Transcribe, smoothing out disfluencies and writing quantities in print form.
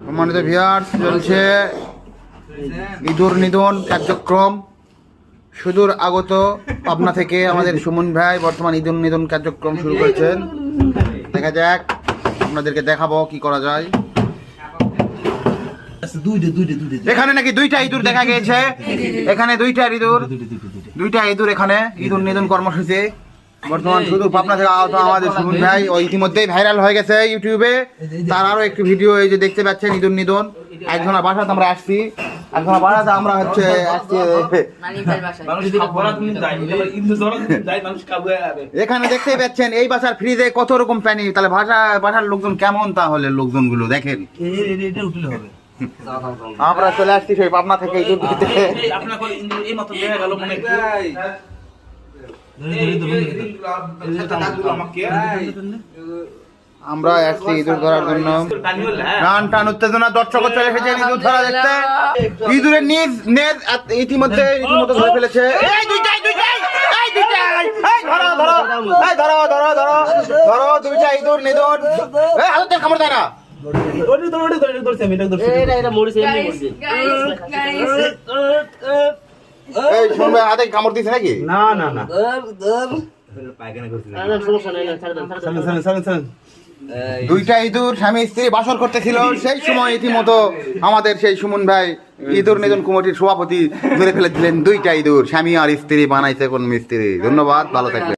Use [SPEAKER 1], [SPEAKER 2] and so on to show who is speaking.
[SPEAKER 1] সম্মানিত ভিউয়ার্স, চলছে ইঁদুর নিধন কার্যক্রম। সুদূর আগত পাবনা থেকে আমাদের সুমন ভাই বর্তমান ইঁদুর নিধন কার্যক্রম শুরু করেছেন। দেখা যাক, আপনাদেরকে দেখাবো কি করা যায়। এখানে নাকি দুইটা ইঁদুর দেখা গিয়েছে, এখানে দুইটা ইঁদুর এখানে ইঁদুর নিধন কর্মসূচি বর্তমান শুধু পাবনা থেকে আগত আমাদের সুমন ভাই ইতিমধ্যেই ভাইরাল হয়ে গেছে ইউটিউবে। তার আরো একটি ভিডিও এই যে দেখতে পাচ্ছেন, ইঁদুর নিধন। একজনের বাসাতে আমরা আসছি, একজনের বাসাতে আমরা হচ্ছে আসছি। এখানে দেখতেই পাচ্ছেন এই বাসার ফ্রিজে কত রকম প্রাণী। তাহলে বাসার লোকজন কেমন, তাহলে লোকজন গুলো দেখেন। আমরা চলে আসছি সেই পাবনা থেকে ইঁদুর দিতে। আমরা আসছি ইঁদুর ধরার জন্য। গান টান উত্তেজনা, দর্শক চলে এসেছে ইঁদুর ধরা দেখতে। ইঁদুরের নেজ ইতিমধ্যে ধরে ফেলেছে। ধরো দুইটা ইঁদুর নিধন। হাতে কামড় দেয় না। এই শুনবে, হাতে কামড় দিছে নাকি? না না না, দুইটা ইঁদুর স্বামী স্ত্রী বাসর করতেছিল, সেই সময় ইতিমধ্যে আমাদের সেই সুমন ভাই ইঁদুর নিধন কমিটির সভাপতি ধরে ফেলে দিলেন দুইটা ইঁদুর। স্বামী আর স্ত্রী বানাইছে কোন মিস্ত্রি। ধন্যবাদ, ভালো থাকবে।